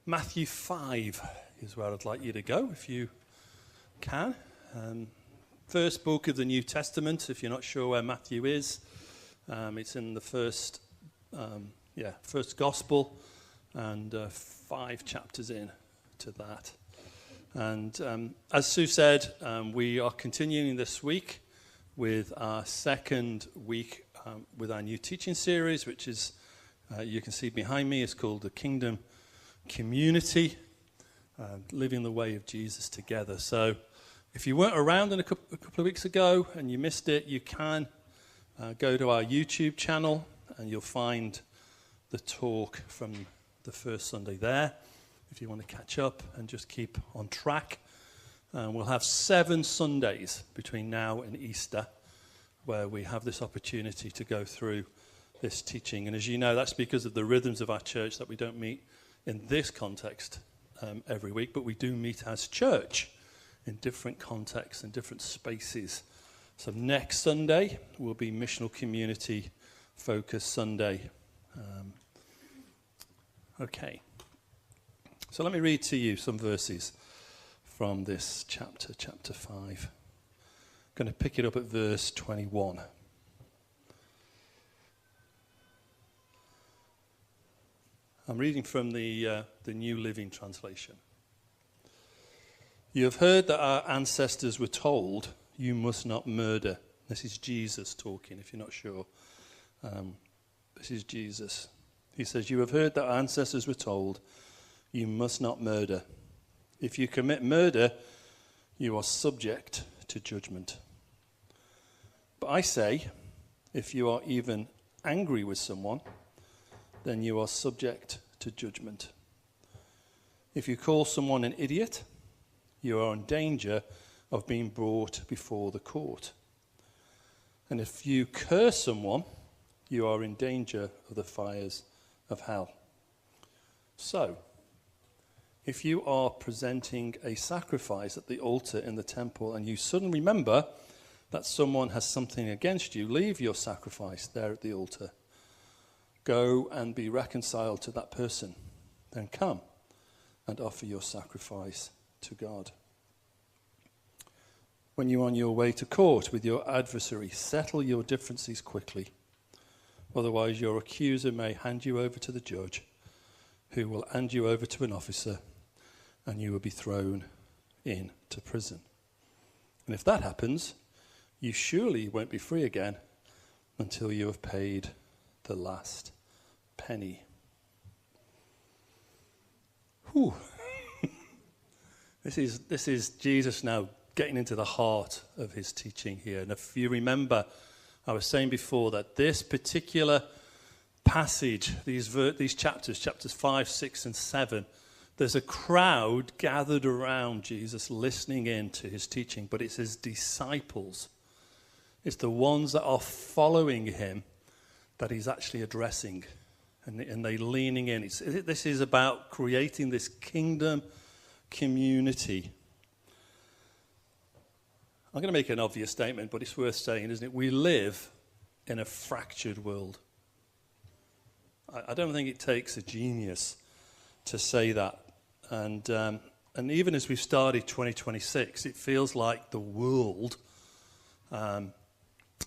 Matthew 5 is where I'd like you to go, if you can. First book of the New Testament, if you're not sure where Matthew is. It's in the first gospel, and 5 chapters in to that. And as Sue said, we are continuing this week with our second week with our new teaching series, which is, you can see behind me, is called The Kingdom Community, Living the Way of Jesus Together. So if you weren't around a couple of weeks ago and you missed it, you can go to our YouTube channel and you'll find the talk from the first Sunday there if you want to catch up and just keep on track. We'll have 7 Sundays between now and Easter where we have this opportunity to go through this teaching. And as you know, that's because of the rhythms of our church that we don't meet in this context every week, but we do meet as church in different contexts and different spaces. So next Sunday will be Missional Community Focus Sunday. Okay. So let me read to you some verses from this chapter, chapter 5. I'm going to pick it up at verse 21. I'm reading from the New Living Translation. You have heard that our ancestors were told, you must not murder. This is Jesus talking, if you're not sure. This is Jesus. He says, you have heard that our ancestors were told, you must not murder. If you commit murder, you are subject to judgment. But I say, if you are even angry with someone, then you are subject to judgment. If you call someone an idiot, you are in danger of being brought before the court. And if you curse someone, you are in danger of the fires of hell. So, if you are presenting a sacrifice at the altar in the temple and you suddenly remember that someone has something against you, leave your sacrifice there at the altar. Go and be reconciled to that person. Then come and offer your sacrifice to God. When you're on your way to court with your adversary, settle your differences quickly. Otherwise, your accuser may hand you over to the judge, who will hand you over to an officer, and you will be thrown into prison. And if that happens, you surely won't be free again until you have paid the last penny. Whew. This is Jesus now getting into the heart of his teaching here. And if you remember, I was saying before that this particular passage, these chapters 5, 6, and 7, there's a crowd gathered around Jesus listening in to his teaching, but it's his disciples. It's the ones that are following him that he's actually addressing, and they're leaning in. This is about creating this kingdom community. I'm going to make an obvious statement, but it's worth saying, isn't it? We live in a fractured world. I don't think it takes a genius to say that. And even as we've started 2026, it feels like the world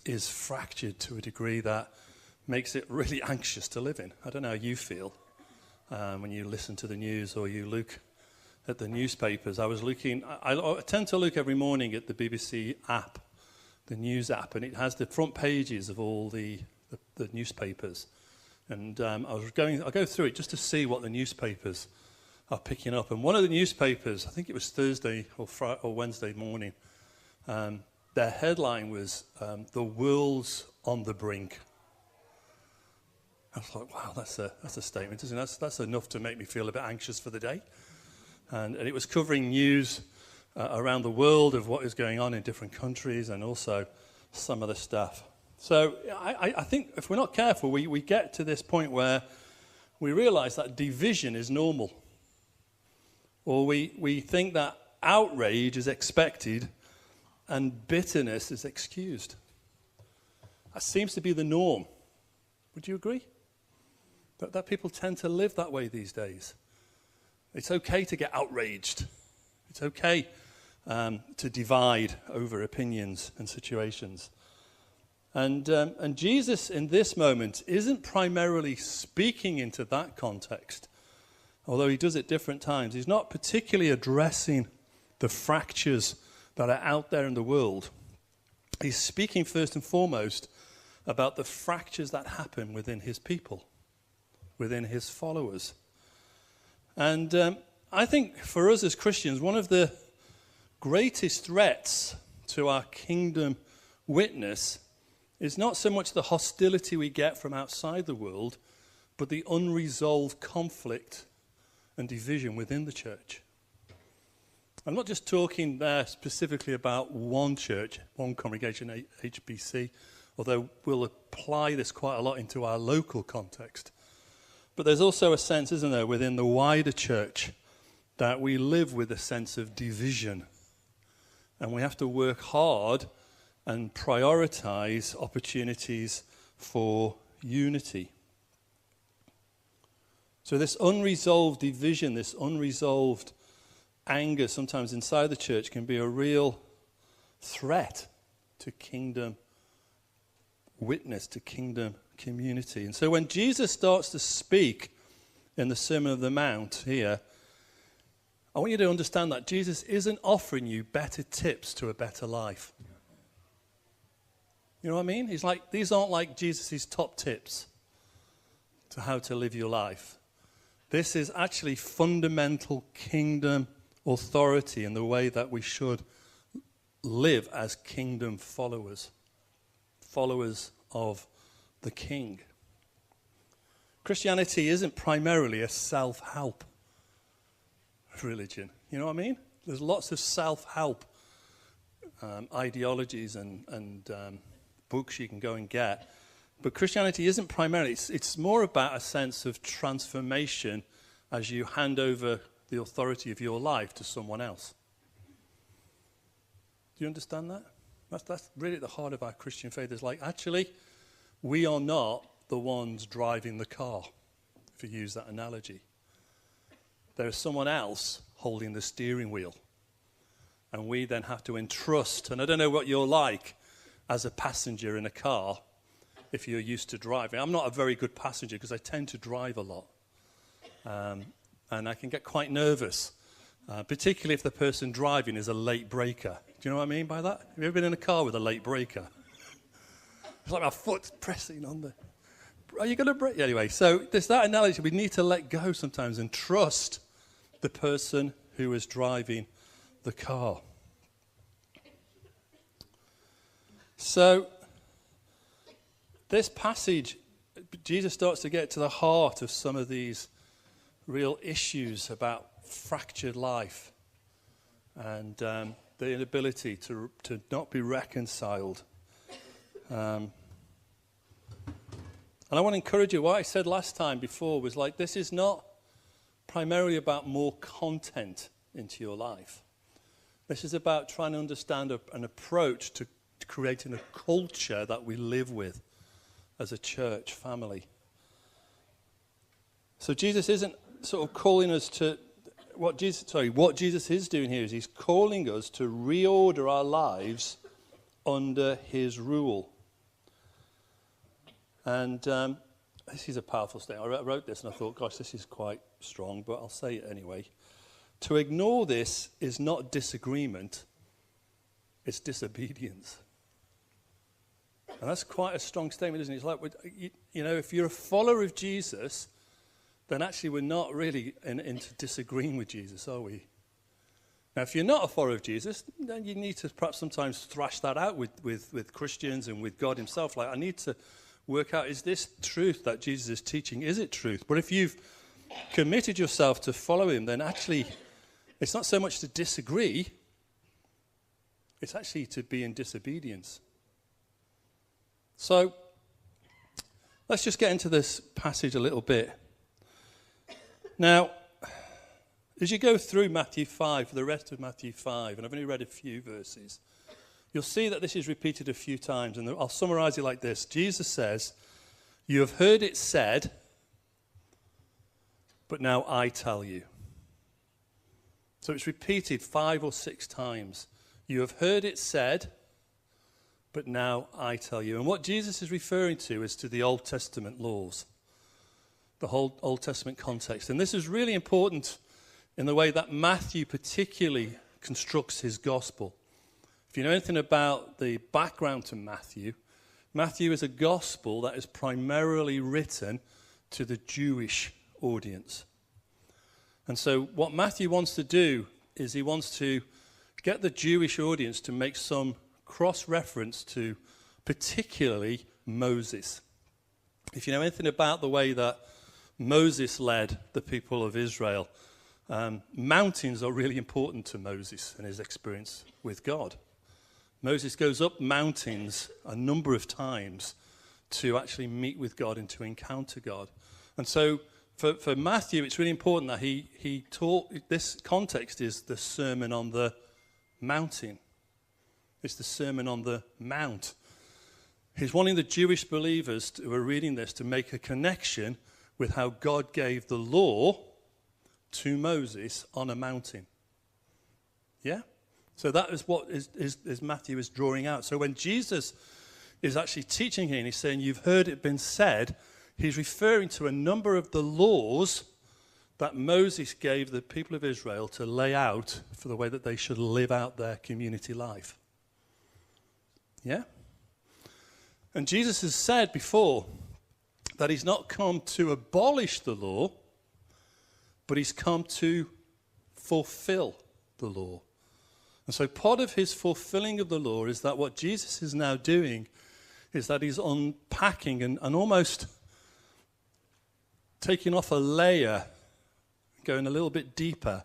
is fractured to a degree that makes it really anxious to live in. I don't know how you feel when you listen to the news or you look at the newspapers. I tend to look every morning at the BBC app, the news app, and it has the front pages of all the newspapers. And I go through it just to see what the newspapers are picking up. And one of the newspapers, I think it was Thursday or Wednesday morning, their headline was, "The world's on the brink." I was like, wow, that's a statement, isn't it? That's enough to make me feel a bit anxious for the day. And it was covering news around the world of what is going on in different countries and also some of the stuff. So I think if we're not careful, we get to this point where we realize that division is normal. Or we think that outrage is expected and bitterness is excused. That seems to be the norm. Would you agree? That people tend to live that way these days. It's okay to get outraged. It's okay to divide over opinions and situations. And Jesus in this moment isn't primarily speaking into that context, although he does at different times. He's not particularly addressing the fractures that are out there in the world. He's speaking first and foremost about the fractures that happen within his people, within his followers. And I think for us as Christians, one of the greatest threats to our kingdom witness is not so much the hostility we get from outside the world, but the unresolved conflict and division within the church. I'm not just talking there specifically about one church, one congregation, HBC, although we'll apply this quite a lot into our local context. But there's also a sense, isn't there, within the wider church that we live with a sense of division. And we have to work hard and prioritize opportunities for unity. So this unresolved division, this unresolved anger sometimes inside the church can be a real threat to kingdom witness, to kingdom community. And so when Jesus starts to speak in the Sermon on the Mount here, I want you to understand that Jesus isn't offering you better tips to a better life. You know what I mean? He's like, these aren't like Jesus' top tips to how to live your life. This is actually fundamental kingdom authority in the way that we should live as kingdom followers, followers of the King. Christianity isn't primarily a self-help religion. You know what I mean? There's lots of self-help ideologies and books you can go and get. But Christianity isn't primarily, it's more about a sense of transformation as you hand over the authority of your life to someone else. Do you understand that? That's really at the heart of our Christian faith. It's like, actually, we are not the ones driving the car, if you use that analogy. There is someone else holding the steering wheel. And we then have to entrust, and I don't know what you're like as a passenger in a car if you're used to driving. I'm not a very good passenger because I tend to drive a lot. And I can get quite nervous, particularly if the person driving is a late breaker. Do you know what I mean by that? Have you ever been in a car with a late breaker? It's like my foot's pressing on the... Are you going to brake? Anyway, so there's that analogy. We need to let go sometimes and trust the person who is driving the car. So this passage, Jesus starts to get to the heart of some of these real issues about fractured life and the inability to not be reconciled. And I want to encourage you, what I said last time before was like, this is not primarily about more content into your life. This is about trying to understand an approach to creating a culture that we live with as a church family. So Jesus isn't sort of calling us to, what Jesus is doing here is he's calling us to reorder our lives under his rule. And this is a powerful statement. I wrote this and I thought, gosh, this is quite strong, but I'll say it anyway. To ignore this is not disagreement, it's disobedience. And that's quite a strong statement, isn't it? It's like, you know, if you're a follower of Jesus, then actually we're not really into disagreeing with Jesus, are we? Now, if you're not a follower of Jesus, then you need to perhaps sometimes thrash that out with Christians and with God himself. Like, I need to work out, is this truth that Jesus is teaching? Is it truth? But if you've committed yourself to follow him, then actually it's not so much to disagree, it's actually to be in disobedience. So let's just get into this passage a little bit. Now, as you go through Matthew 5, for the rest of Matthew 5, and I've only read a few verses, you'll see that this is repeated a few times, and I'll summarize it like this. Jesus says, "You have heard it said, but now I tell you." So it's repeated 5 or 6 times. You have heard it said, but now I tell you. And what Jesus is referring to is to the Old Testament laws, the whole Old Testament context. And this is really important in the way that Matthew particularly constructs his gospel. If you know anything about the background to Matthew, Matthew is a gospel that is primarily written to the Jewish audience. And so what Matthew wants to do is he wants to get the Jewish audience to make some cross-reference to particularly Moses. If you know anything about the way that Moses led the people of Israel, mountains are really important to Moses and his experience with God. Moses goes up mountains a number of times to actually meet with God and to encounter God. And so for Matthew, it's really important that he taught, this context is the Sermon on the Mountain. It's the Sermon on the Mount. He's wanting the Jewish believers who are reading this to make a connection with how God gave the law to Moses on a mountain. Yeah? So that is what is Matthew is drawing out. So when Jesus is actually teaching here and he's saying, you've heard it been said, he's referring to a number of the laws that Moses gave the people of Israel to lay out for the way that they should live out their community life. Yeah? And Jesus has said before that he's not come to abolish the law, but he's come to fulfill the law. And so part of his fulfilling of the law is that what Jesus is now doing is that he's unpacking and almost taking off a layer, going a little bit deeper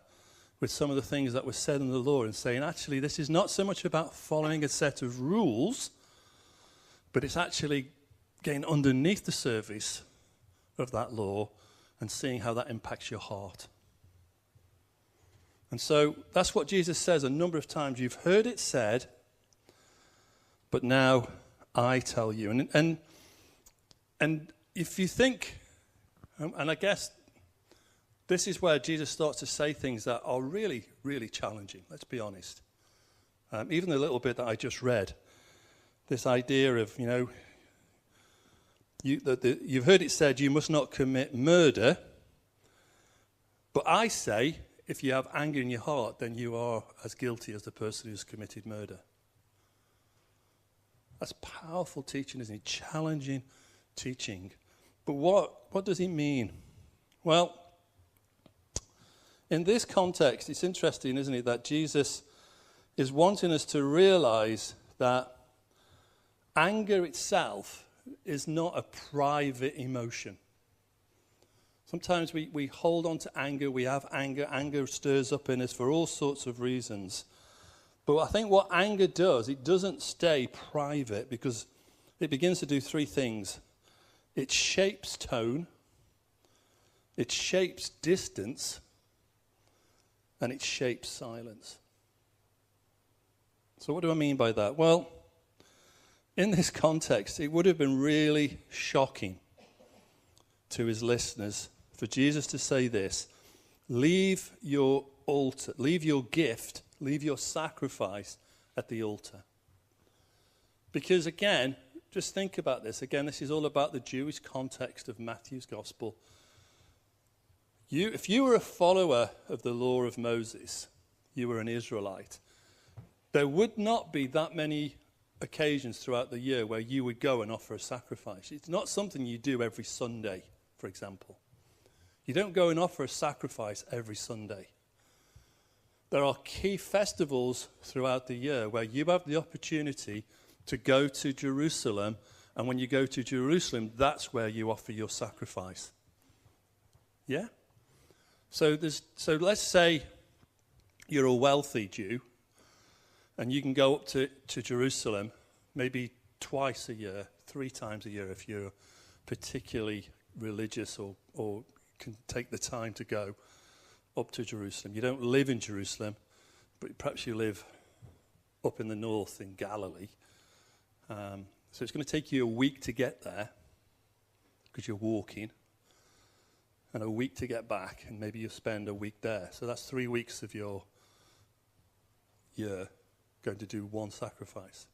with some of the things that were said in the law and saying, actually, this is not so much about following a set of rules, but it's actually getting underneath the surface of that law and seeing how that impacts your heart. And so that's what Jesus says a number of times. You've heard it said, but now I tell you. And if you think, and I guess this is where Jesus starts to say things that are really, really challenging, let's be honest. Even the little bit that I just read, this idea of, you've heard it said you must not commit murder, but I say, if you have anger in your heart, then you are as guilty as the person who's committed murder. That's powerful teaching, isn't it? Challenging teaching. But what does it mean? Well, in this context, it's interesting, isn't it, that Jesus is wanting us to realize that anger itself is not a private emotion. Sometimes we hold on to anger, we have anger, anger stirs up in us for all sorts of reasons. But I think what anger does, it doesn't stay private because it begins to do 3 things. It shapes tone, it shapes distance, and it shapes silence. So what do I mean by that? Well, in this context, it would have been really shocking to his listeners for Jesus to say this: leave your altar, leave your gift, leave your sacrifice at the altar. Because again, just think about this. Again, this is all about the Jewish context of Matthew's gospel. If you were a follower of the law of Moses, you were an Israelite, there would not be that many occasions throughout the year where you would go and offer a sacrifice. It's not something you do every Sunday, for example. You don't go and offer a sacrifice every Sunday. There are key festivals throughout the year where you have the opportunity to go to Jerusalem, and when you go to Jerusalem, that's where you offer your sacrifice. Yeah? So let's say you're a wealthy Jew, and you can go up to Jerusalem maybe twice a year, 3 times a year if you're particularly religious or can take the time to go up to Jerusalem. You don't live in Jerusalem, but perhaps you live up in the north in Galilee. So it's going to take you a week to get there because you're walking. and a week to get back, and maybe you spend a week there. So that's 3 weeks of your year going to do one sacrifice.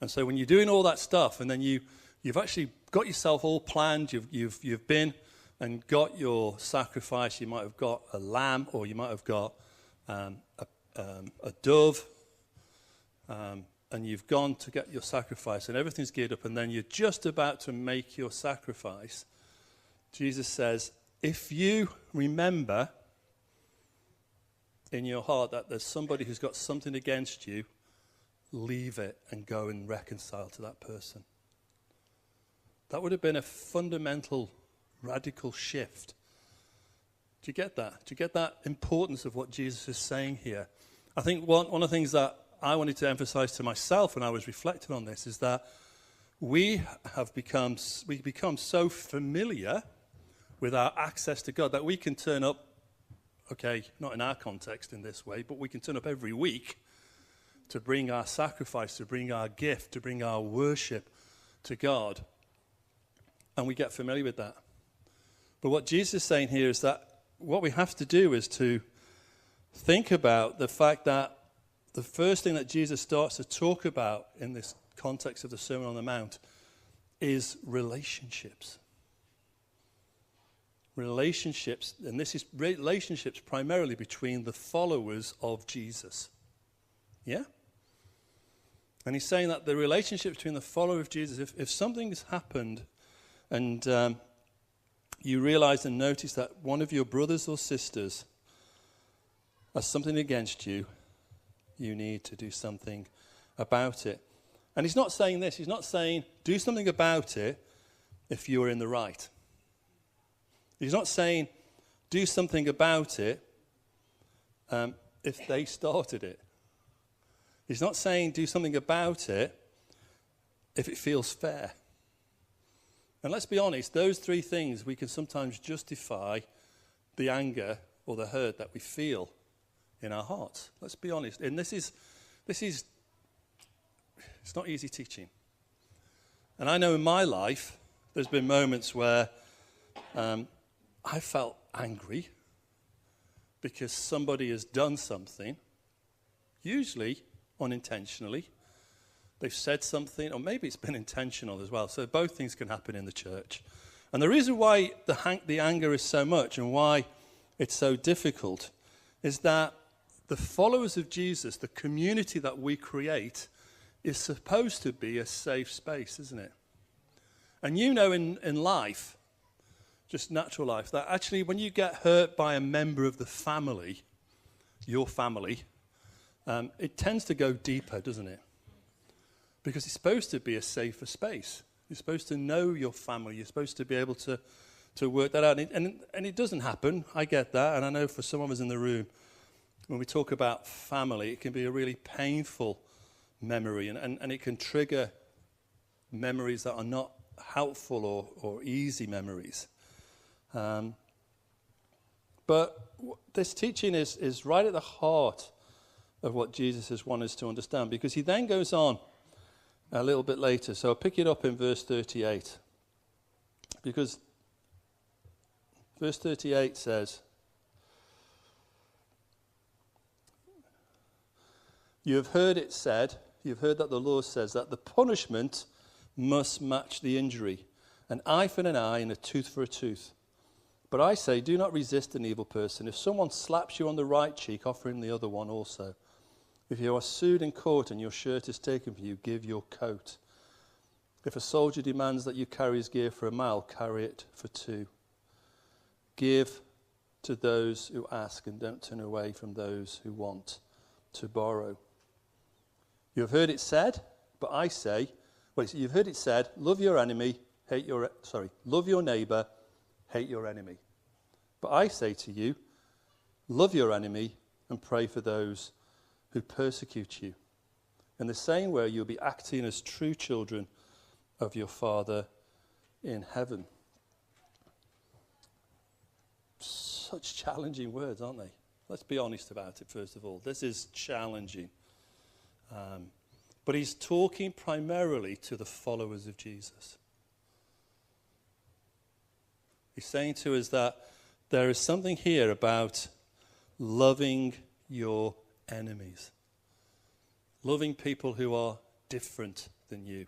And so when you're doing all that stuff, and then you've actually got yourself all planned, you've been and got your sacrifice. You might have got a lamb, or you might have got a dove, and you've gone to get your sacrifice, and everything's geared up, and then you're just about to make your sacrifice. Jesus says, if you remember in your heart that there's somebody who's got something against you, leave it and go and reconcile to that person. That would have been a fundamental, radical shift. Do you get that? Do you get that importance of what Jesus is saying here? I think one of the things that I wanted to emphasize to myself when I was reflecting on this is that we become so familiar with our access to God that we can turn up, okay, not in our context in this way, but we can turn up every week to bring our sacrifice, to bring our gift, to bring our worship to God. And we get familiar with that. But what Jesus is saying here is that what we have to do is to think about the fact that the first thing that Jesus starts to talk about in this context of the Sermon on the Mount is relationships. Relationships, and this is relationships primarily between the followers of Jesus. Yeah? And he's saying that the relationship between the follower of Jesus, if something has happened and you realize and notice that one of your brothers or sisters has something against you, you need to do something about it. And he's not saying this. He's not saying do something about it if you're in the right. He's not saying do something about it if they started it. He's not saying do something about it if it feels fair. And let's be honest, those three things we can sometimes justify the anger or the hurt that we feel in our hearts. Let's be honest. And this is it's not easy teaching. And I know in my life there's been moments where I felt angry because somebody has done something, usually unintentionally. They've said something, or maybe it's been intentional as well. So both things can happen in the church. And the reason why the anger is so much and why it's so difficult is that the followers of Jesus, the community that we create, is supposed to be a safe space, isn't it? And you know in life, just natural life, that actually when you get hurt by a member of the family, your family, it tends to go deeper, doesn't it? Because it's supposed to be a safer space. You're supposed to know your family. You're supposed to be able to work that out. And it doesn't happen. I get that. And I know for some of us in the room, when we talk about family, it can be a really painful memory. And it can trigger memories that are not helpful or easy memories. But this teaching is right at the heart of what Jesus has wanted us to understand. Because he then goes on a little bit later. So I'll pick it up in verse 38. Because verse 38 says, you have heard it said, you've heard that the law says that the punishment must match the injury. An eye for an eye and a tooth for a tooth. But I say, do not resist an evil person. If someone slaps you on the right cheek, offer him the other one also. If you are sued in court and your shirt is taken from you, give your coat. If a soldier demands that you carry his gear for a mile, carry it for 2. Give to those who ask and don't turn away from those who want to borrow. You have heard it said, but I say, you've heard it said, love your neighbor, hate your enemy. But I say to you, love your enemy and pray for those who persecute you. In the same way, you'll be acting as true children of your Father in heaven. Such challenging words, aren't they? Let's be honest about it, first of all. This is challenging. But he's talking primarily to the followers of Jesus. He's saying to us that there is something here about loving your enemies. Loving people who are different than you.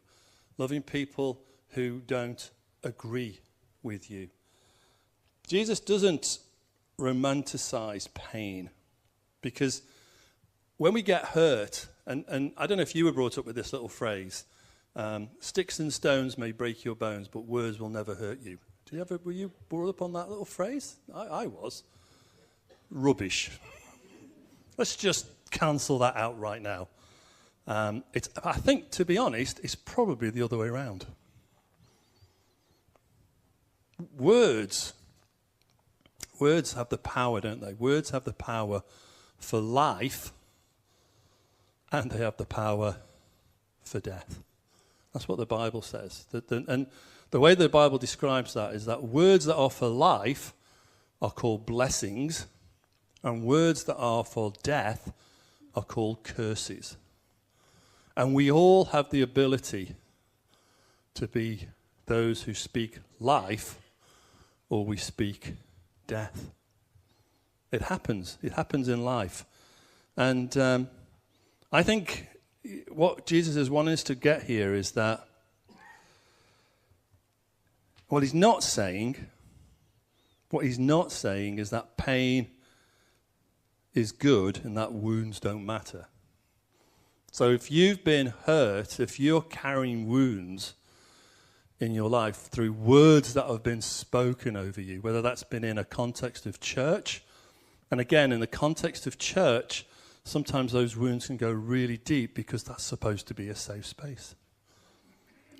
Loving people who don't agree with you. Jesus doesn't romanticize pain, because when we get hurt, and I don't know if you were brought up with this little phrase, sticks and stones may break your bones, but words will never hurt you. Were you brought up on that little phrase? I was. Rubbish. Let's just cancel that out right now. I think, to be honest, it's probably the other way around. Words have the power, don't they? Words have the power for life, and they have the power for death. That's what the Bible says. And the way the Bible describes that is that words that are for life are called blessings, and words that are for death are called curses. And we all have the ability to be those who speak life, or we speak death. It happens. It happens in life. And I think what Jesus is wanting us to get here is that what he's not saying is that pain is good and that wounds don't matter. So if you've been hurt, if you're carrying wounds in your life through words that have been spoken over you, whether that's been in a context of church, and again, in the context of church, sometimes those wounds can go really deep because that's supposed to be a safe space.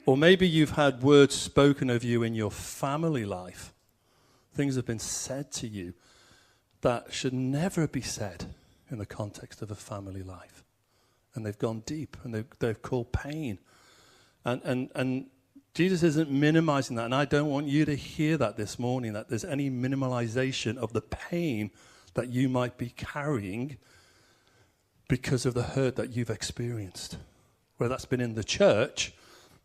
Or maybe you've had words spoken of you in your family life. Things have been said to you that should never be said in the context of a family life. And they've gone deep, and they've caused pain. And Jesus isn't minimizing that, and I don't want you to hear that this morning, that there's any minimalization of the pain that you might be carrying because of the hurt that you've experienced, whether that's been in the church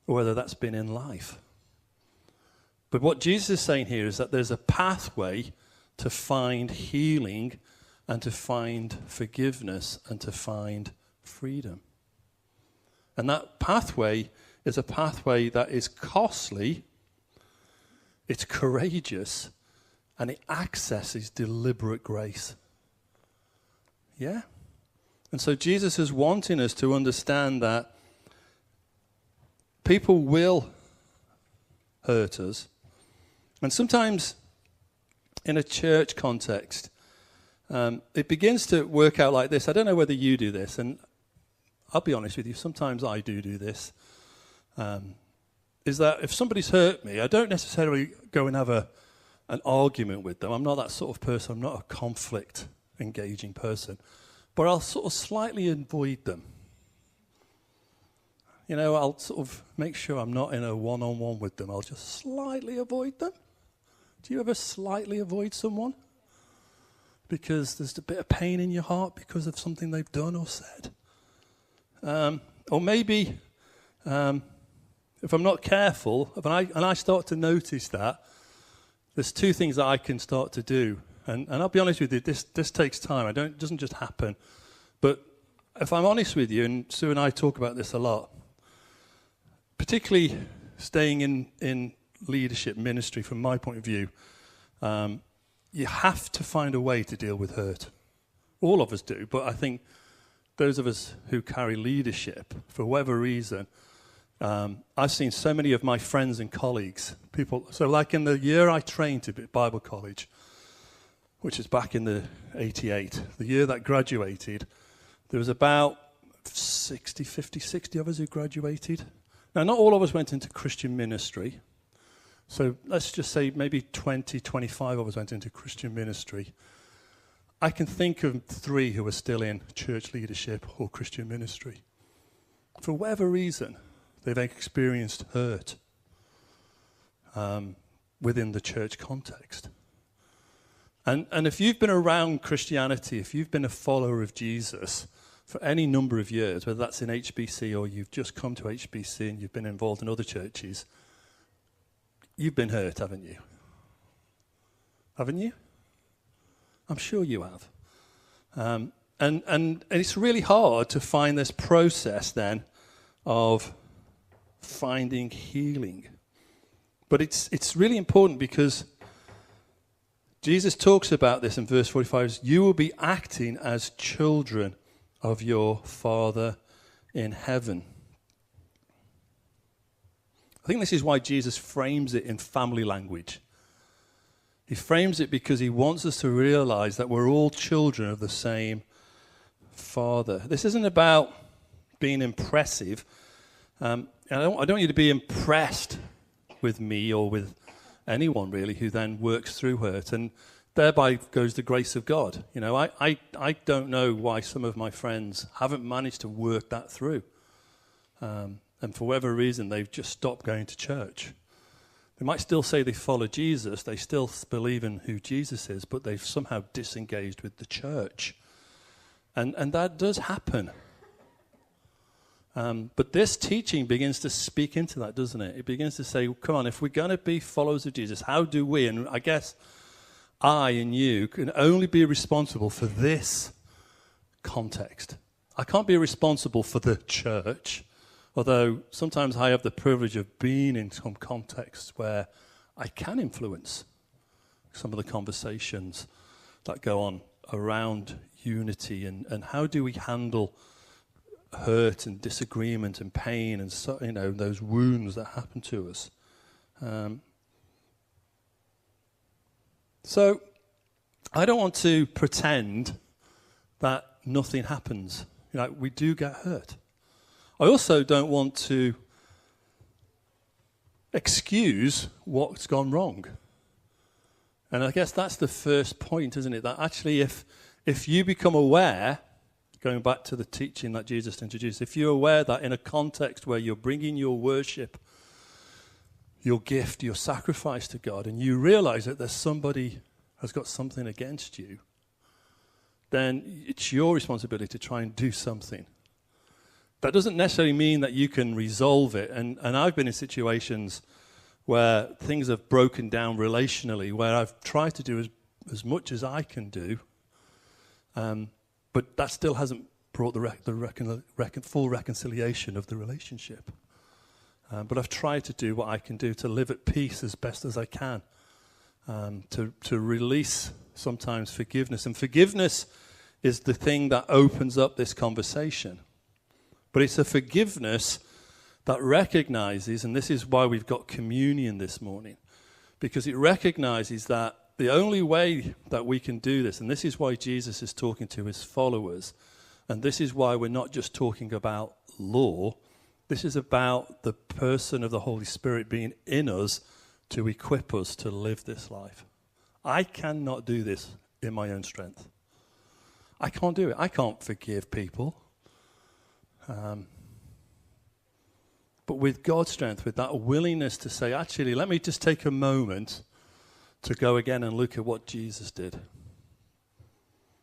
or whether that's been in life. But what Jesus is saying here is that there's a pathway to find healing and to find forgiveness and to find freedom. And that pathway is a pathway that is costly, it's courageous, and it accesses deliberate grace. Yeah? And so Jesus is wanting us to understand that people will hurt us. And sometimes in a church context, it begins to work out like this. I don't know whether you do this, and I'll be honest with you, sometimes I do this. Is that if somebody's hurt me, I don't necessarily go and have an argument with them. I'm not that sort of person. I'm not a conflict-engaging person. But I'll sort of slightly avoid them. You know, I'll sort of make sure I'm not in a one-on-one with them. I'll just slightly avoid them. Do you ever slightly avoid someone? Because there's a bit of pain in your heart because of something they've done or said. Or maybe, if I'm not careful, and I start to notice that, there's two things that I can start to do. And I'll be honest with you, this takes time. It doesn't just happen. But if I'm honest with you, and Sue and I talk about this a lot, particularly staying in leadership ministry from my point of view, you have to find a way to deal with hurt. All of us do, but I think those of us who carry leadership, for whatever reason, I've seen so many of my friends and colleagues, people, so like in the year I trained to be at Bible college, which is back in the 88, the year that graduated, there was about 60 of us who graduated. Now, not all of us went into Christian ministry. So let's just say maybe 20, 25 of us went into Christian ministry. I can think of 3 who are still in church leadership or Christian ministry. For whatever reason, they've experienced hurt within the church context. And if you've been around Christianity, if you've been a follower of Jesus for any number of years, whether that's in HBC or you've just come to HBC and you've been involved in other churches, you've been hurt, haven't you? Haven't you? I'm sure you have. And it's really hard to find this process then of finding healing. But it's really important because Jesus talks about this in verse 45. You will be acting as children of your Father in heaven. I think this is why Jesus frames it in family language. He frames it because he wants us to realize that we're all children of the same Father. This isn't about being impressive. I don't want you to be impressed with me or with anyone really who then works through hurt, and thereby goes the grace of God. You know, I don't know why some of my friends haven't managed to work that through, and for whatever reason they've just stopped going to church. They might still say they follow Jesus, they still believe in who Jesus is, but they've somehow disengaged with the church, and that does happen. But this teaching begins to speak into that, doesn't it? It begins to say, come on, if we're going to be followers of Jesus, how do we, and I guess I and you, can only be responsible for this context. I can't be responsible for the church, although sometimes I have the privilege of being in some contexts where I can influence some of the conversations that go on around unity and how do we handle hurt and disagreement and pain and those wounds that happen to us. So I don't want to pretend that nothing happens. We do get hurt. I also don't want to excuse what's gone wrong. And I guess that's the first point, isn't it? That actually if you become aware, going back to the teaching that Jesus introduced, if you're aware that in a context where you're bringing your worship, your gift, your sacrifice to God, and you realize that there's somebody has got something against you, then it's your responsibility to try and do something. That doesn't necessarily mean that you can resolve it. And I've been in situations where things have broken down relationally, where I've tried to do as much as I can do, but that still hasn't brought the full reconciliation of the relationship. But I've tried to do what I can do to live at peace as best as I can, to release sometimes forgiveness. And forgiveness is the thing that opens up this conversation. But it's a forgiveness that recognizes, and this is why we've got communion this morning, because it recognizes that the only way that we can do this, and this is why Jesus is talking to his followers, and this is why we're not just talking about law, this is about the person of the Holy Spirit being in us to equip us to live this life. I cannot do this in my own strength. I can't do it. I can't forgive people. But with God's strength, with that willingness to say, actually, let me just take a moment to go again and look at what Jesus did.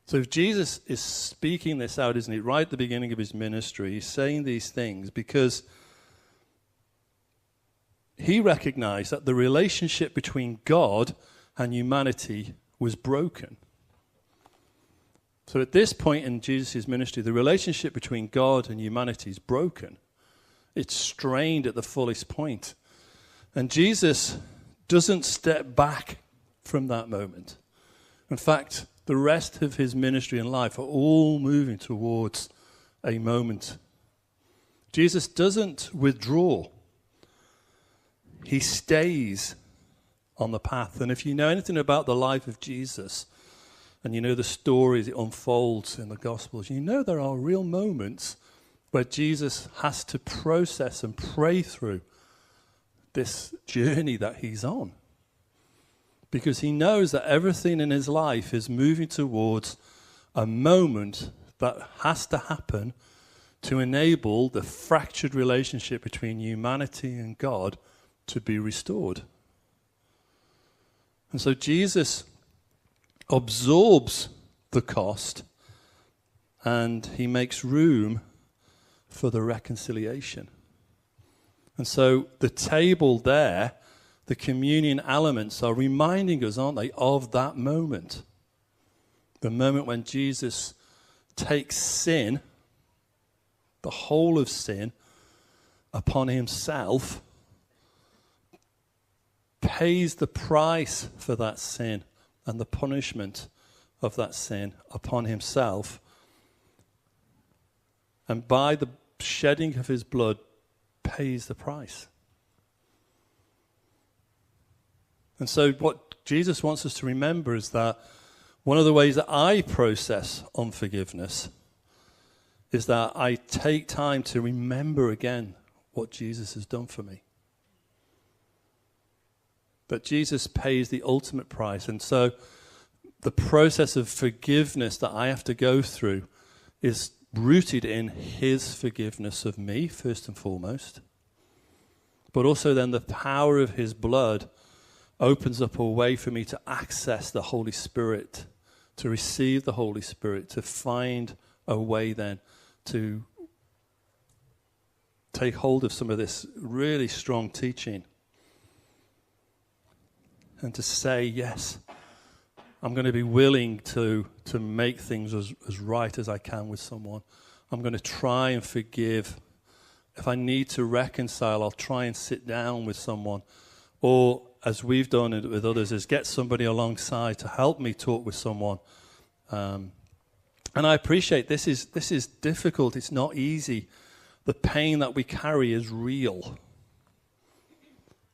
So if Jesus is speaking this out, isn't he, right at the beginning of his ministry, he's saying these things because he recognized that the relationship between God and humanity was broken. So at this point in Jesus' ministry, the relationship between God and humanity is broken. It's strained at the fullest point. And Jesus doesn't step back from that moment. In fact, the rest of his ministry and life are all moving towards a moment. Jesus doesn't withdraw. He stays on the path. And if you know anything about the life of Jesus, and you know the stories it unfolds in the Gospels, you know there are real moments where Jesus has to process and pray through this journey that he's on. Because he knows that everything in his life is moving towards a moment that has to happen to enable the fractured relationship between humanity and God to be restored. And so Jesus absorbs the cost and he makes room for the reconciliation. And so the table there the communion elements are reminding us, aren't they, of that moment. The moment when Jesus takes sin, the whole of sin, upon himself, pays the price for that sin and the punishment of that sin upon himself, and by the shedding of his blood pays the price. And so what Jesus wants us to remember is that one of the ways that I process unforgiveness is that I take time to remember again what Jesus has done for me. But Jesus pays the ultimate price. And so the process of forgiveness that I have to go through is rooted in his forgiveness of me, first and foremost. But also then the power of his blood opens up a way for me to access the Holy Spirit, to receive the Holy Spirit, to find a way then to take hold of some of this really strong teaching and to say, yes, I'm going to be willing to make things as right as I can with someone. I'm going to try and forgive. If I need to reconcile, I'll try and sit down with someone. Or, as we've done it with others, is get somebody alongside to help me talk with someone. And I appreciate this is difficult. It's not easy. The pain that we carry is real.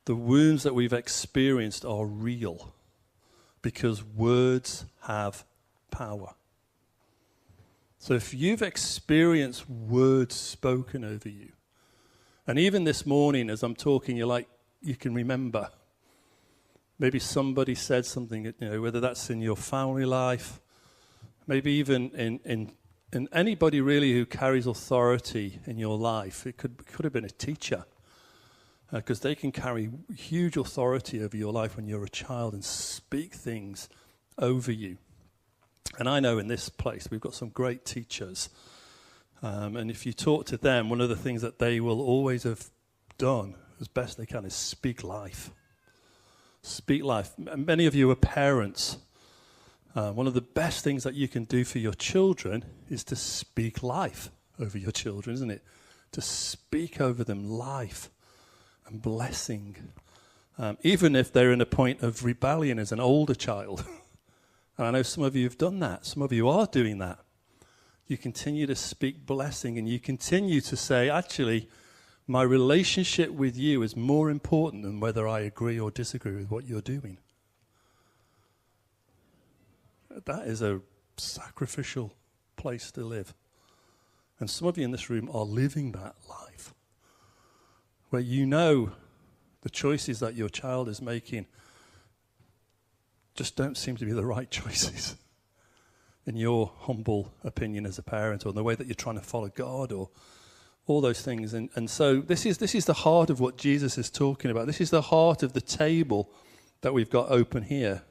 The wounds that we've experienced are real because words have power. So if you've experienced words spoken over you, and even this morning as I'm talking, you can remember. Maybe somebody said something, whether that's in your family life, maybe even in anybody really who carries authority in your life. It could have been a teacher, because they can carry huge authority over your life when you're a child and speak things over you. And I know in this place we've got some great teachers. And if you talk to them, one of the things that they will always have done as best they can is speak life. Speak life. Many of you are parents. One of the best things that you can do for your children is to speak life over your children, isn't it? To speak over them life and blessing. Even if they're in a point of rebellion as an older child. And I know some of you have done that. Some of you are doing that. You continue to speak blessing and you continue to say, actually, my relationship with you is more important than whether I agree or disagree with what you're doing. That is a sacrificial place to live. And some of you in this room are living that life, where you know the choices that your child is making just don't seem to be the right choices, in your humble opinion as a parent, or in the way that you're trying to follow God, or all those things. And so this is the heart of what Jesus is talking about. This is the heart of the table that we've got open here.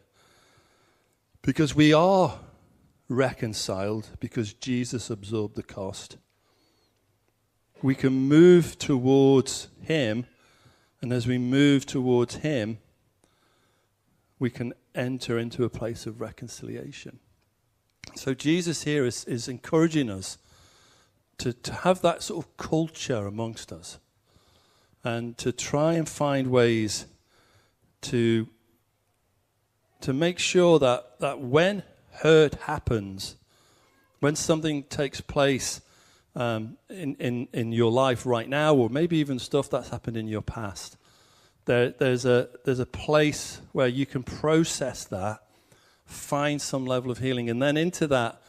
Because we are reconciled because Jesus absorbed the cost. We can move towards him, and as we move towards him, we can enter into a place of reconciliation. So Jesus here is encouraging us to have that sort of culture amongst us, and to try and find ways to make sure that when hurt happens, when something takes place in your life right now, or maybe even stuff that's happened in your past, there's a place where you can process that, find some level of healing, and then into that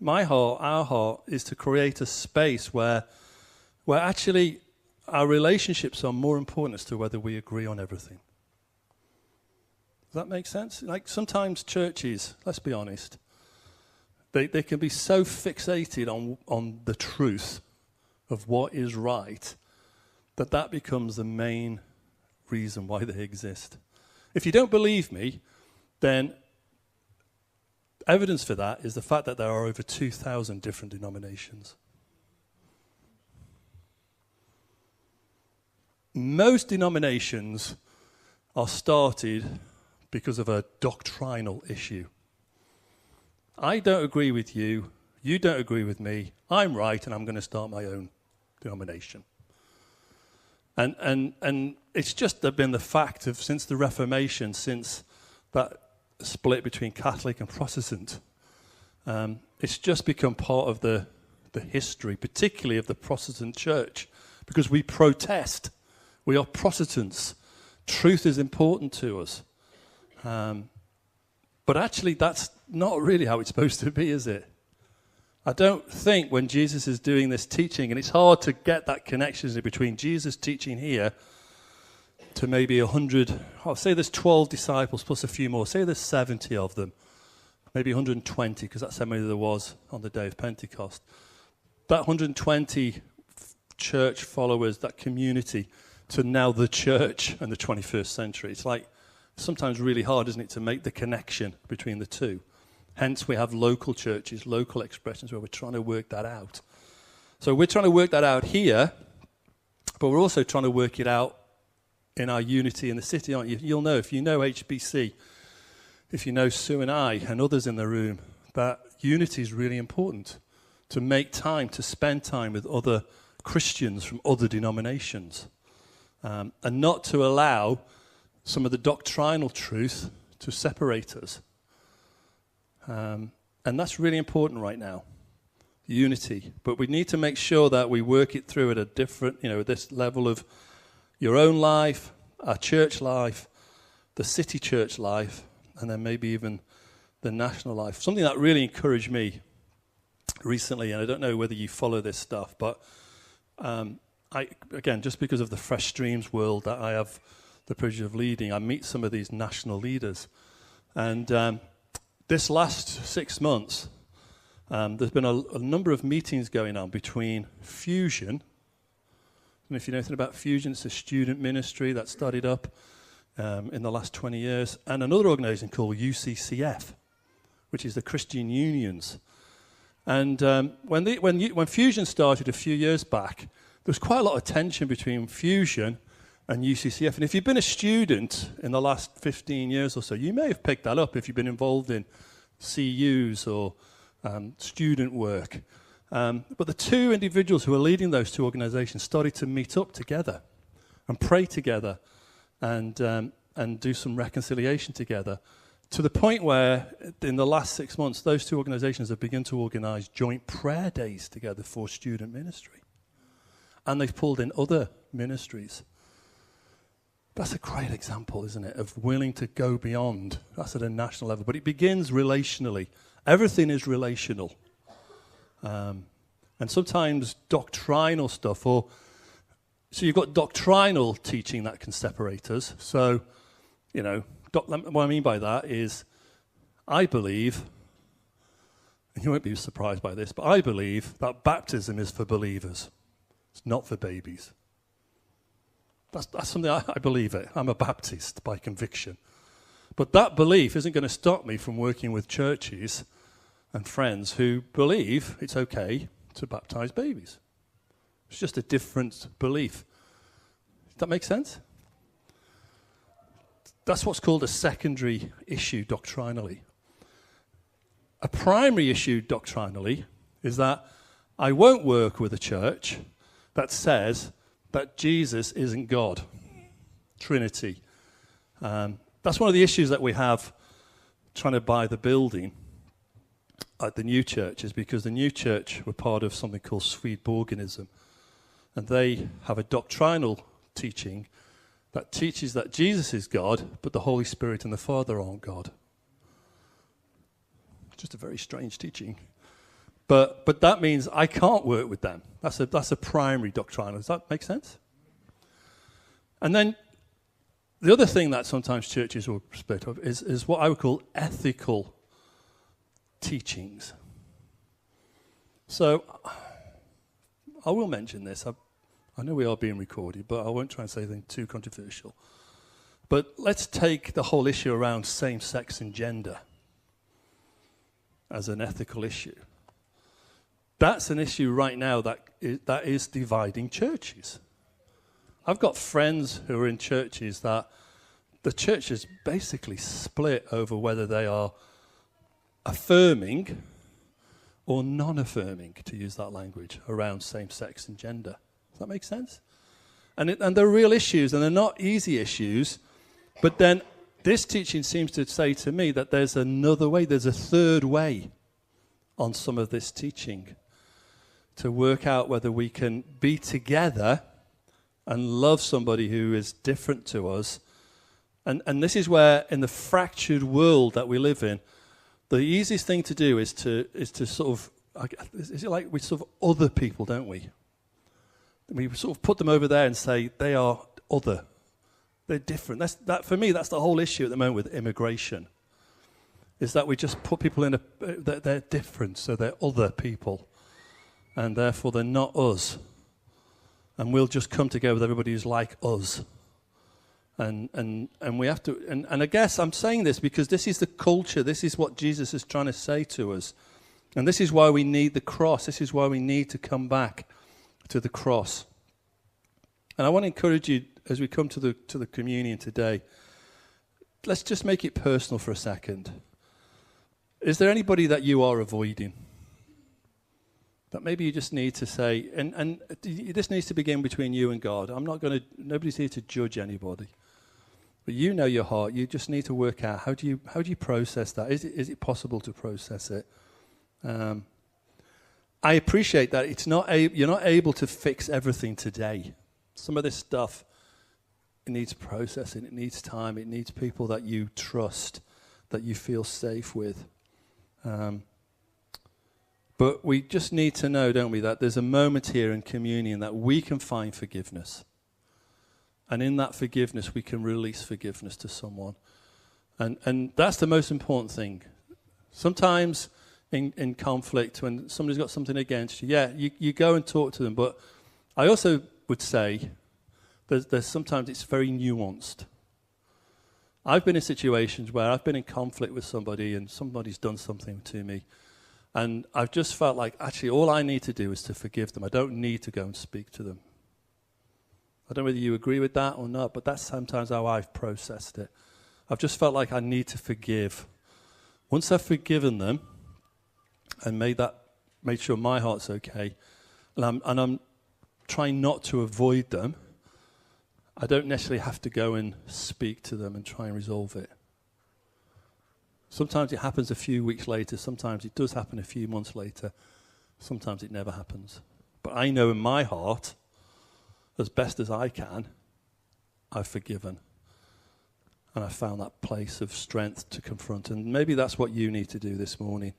our heart is to create a space where actually our relationships are more important as to whether we agree on everything. Does that make sense? Like sometimes churches, let's be honest, they can be so fixated on the truth of what is right that becomes the main reason why they exist. If you don't believe me, then evidence for that is the fact that there are over 2,000 different denominations. most denominations are started because of a doctrinal issue. I don't agree with you, you don't agree with me, I'm right, and I'm going to start my own denomination. And it's just been the fact of, since the Reformation, since that split between Catholic and Protestant, it's just become part of the history, particularly of the Protestant church, because we protest. We are Protestants. Truth is important to us. But actually, that's not really how it's supposed to be, is it? I don't think when Jesus is doing this teaching, and it's hard to get that connection between Jesus teaching here to maybe 100, say there's 12 disciples plus a few more, say there's 70 of them, maybe 120, because that's how many there was on the day of Pentecost. That 120 church followers, that community, to now the church and the 21st century. It's like sometimes really hard, isn't it, to make the connection between the two. Hence, we have local churches, local expressions where we're trying to work that out. So we're trying to work that out here, but we're also trying to work it out in our unity in the city, aren't you? You'll know, if you know HBC, if you know Sue and I and others in the room, that unity is really important. To make time, to spend time with other Christians from other denominations. And not to allow some of the doctrinal truth to separate us. And that's really important right now, unity. But we need to make sure that we work it through at a different, this level of your own life, our church life, the city church life, and then maybe even the national life. Something that really encouraged me recently, and I don't know whether you follow this stuff, but again, just because of the Fresh Streams world that I have the privilege of leading, I meet some of these national leaders. And this last 6 months, there's been a number of meetings going on between Fusion. And if you know anything about Fusion, it's a student ministry that started up in the last 20 years, and another organisation called UCCF, which is the Christian Unions. And when Fusion started a few years back, there was quite a lot of tension between Fusion and UCCF. And if you've been a student in the last 15 years or so, you may have picked that up if you've been involved in CUs or student work. But the two individuals who were leading those two organisations started to meet up together and pray together and do some reconciliation together, to the point where in the last 6 months, those two organisations have begun to organise joint prayer days together for student ministry. And they've pulled in other ministries. That's a great example, isn't it, of willing to go beyond. That's at a national level. But it begins relationally. Everything is relational. And sometimes doctrinal stuff, so you've got doctrinal teaching that can separate us. So, what I mean by that is, I believe, and you won't be surprised by this, but I believe that baptism is for believers. It's not for babies. That's something I believe it. I'm a Baptist by conviction. But that belief isn't going to stop me from working with churches and friends who believe it's okay to baptize babies. It's just a different belief. Does that make sense? That's what's called a secondary issue doctrinally. A primary issue doctrinally is that I won't work with a church that says that Jesus isn't God. Trinity. That's one of the issues that we have trying to buy the building at the new church, is because the new church were part of something called Swedenborgianism. And they have a doctrinal teaching that teaches that Jesus is God, but the Holy Spirit and the Father aren't God. Just a very strange teaching. But that means I can't work with them. That's a primary doctrinal. Does that make sense? And then the other thing that sometimes churches will split up is what I would call ethical teachings. So I will mention this. I know we are being recorded, but I won't try and say anything too controversial. But let's take the whole issue around same-sex and gender as an ethical issue. That's an issue right now that is dividing churches. I've got friends who are in churches that the church is basically split over whether they are affirming or non-affirming, to use that language, around same-sex and gender. Does that make sense? And they're real issues, and they're not easy issues. But then this teaching seems to say to me that there's another way, there's a third way on some of this teaching to work out whether we can be together and love somebody who is different to us. And this is where, in the fractured world that we live in, the easiest thing to do is to sort of, is it like we sort of other people, don't we? We sort of put them over there and say they are other. They're different. That for me, that's the whole issue at the moment with immigration, is that we just put people in they're different, so they're other people, and therefore they're not us. And we'll just come together with everybody who's like us. And we have to, and I guess I'm saying this because this is the culture, this is what Jesus is trying to say to us. And this is why we need the cross, this is why we need to come back to the cross. And I want to encourage you, as we come to the communion today, let's just make it personal for a second. Is there anybody that you are avoiding? That maybe you just need to say, and this needs to begin between you and God. Nobody's here to judge anybody. But you know your heart. You just need to work out how do you process that? Is it possible to process it? I appreciate that you're not able to fix everything today. Some of this stuff, it needs processing. It needs time. It needs people that you trust, that you feel safe with. But we just need to know, don't we, that there's a moment here in communion that we can find forgiveness. And in that forgiveness, we can release forgiveness to someone. And that's the most important thing. Sometimes in conflict, when somebody's got something against you, you go and talk to them. But I also would say there's sometimes it's very nuanced. I've been in situations where I've been in conflict with somebody and somebody's done something to me. And I've just felt like, actually, all I need to do is to forgive them. I don't need to go and speak to them. I don't know whether you agree with that or not, but that's sometimes how I've processed it. I've just felt like I need to forgive. Once I've forgiven them and made sure my heart's okay, and I'm trying not to avoid them, I don't necessarily have to go and speak to them and try and resolve it. Sometimes it happens a few weeks later. Sometimes it does happen a few months later. Sometimes it never happens. But I know in my heart, as best as I can, I've forgiven. And I've found that place of strength to confront. And maybe that's what you need to do this morning.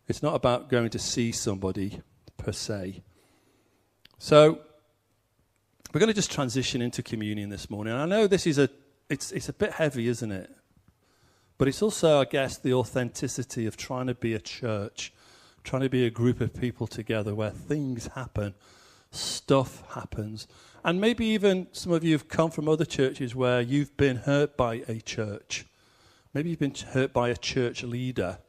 It's not about going to see somebody per se. So we're going to just transition into communion this morning. And I know this is it's a bit heavy, isn't it? But it's also, I guess, the authenticity of trying to be a church, trying to be a group of people together where things happen, stuff happens. And maybe even some of you have come from other churches where you've been hurt by a church. Maybe you've been hurt by a church leader.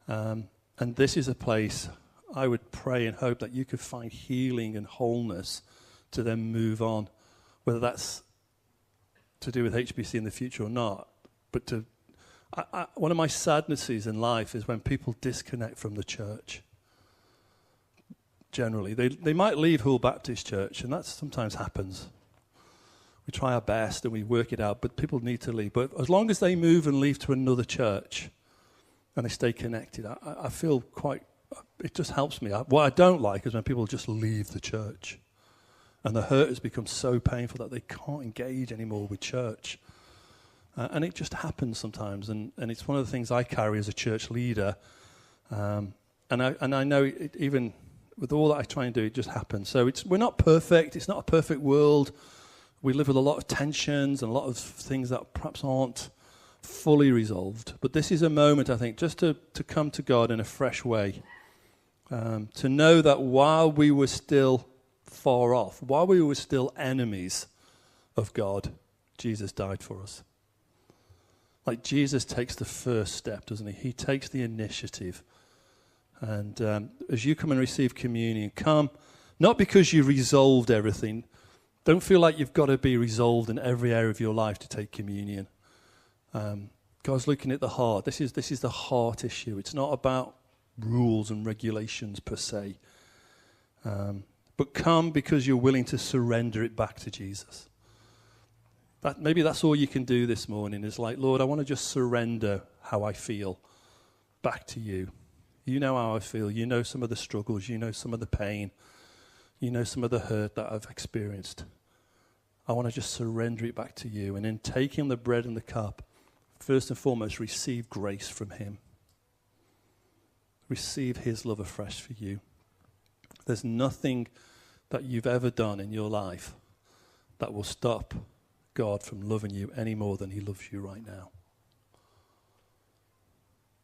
And this is a place I would pray and hope that you could find healing and wholeness to then move on, whether that's to do with HBC in the future or not. But one of my sadnesses in life is when people disconnect from the church. Generally, they might leave Hull Baptist Church, and that sometimes happens. We try our best and we work it out, but people need to leave. But as long as they move and leave to another church and they stay connected, I feel it just helps me. What I don't like is when people just leave the church and the hurt has become so painful that they can't engage anymore with church. And it just happens sometimes, and it's one of the things I carry as a church leader. And I know even with all that I try and do, it just happens. So we're not perfect. It's not a perfect world. We live with a lot of tensions and a lot of things that perhaps aren't fully resolved. But this is a moment, I think, just to come to God in a fresh way. To know that while we were still far off, while we were still enemies of God, Jesus died for us. Like Jesus takes the first step, doesn't he? He takes the initiative. And as you come and receive communion, come not because you resolved everything, Don't feel like you've got to be resolved in every area of your life to take communion. God's looking at the heart. This is the heart issue. It's not about rules and regulations per se. But come because you're willing to surrender it back to Jesus. Maybe that's all you can do this morning is like, Lord, I want to just surrender how I feel back to you. You know how I feel. You know some of the struggles. You know some of the pain. You know some of the hurt that I've experienced. I want to just surrender it back to you. And in taking the bread and the cup, first and foremost, receive grace from him. Receive his love afresh for you. There's nothing that you've ever done in your life that will stop God from loving you any more than he loves you right now.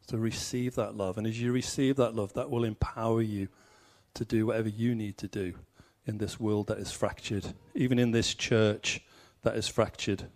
So receive that love. And as you receive that love, that will empower you to do whatever you need to do in this world that is fractured, even in this church that is fractured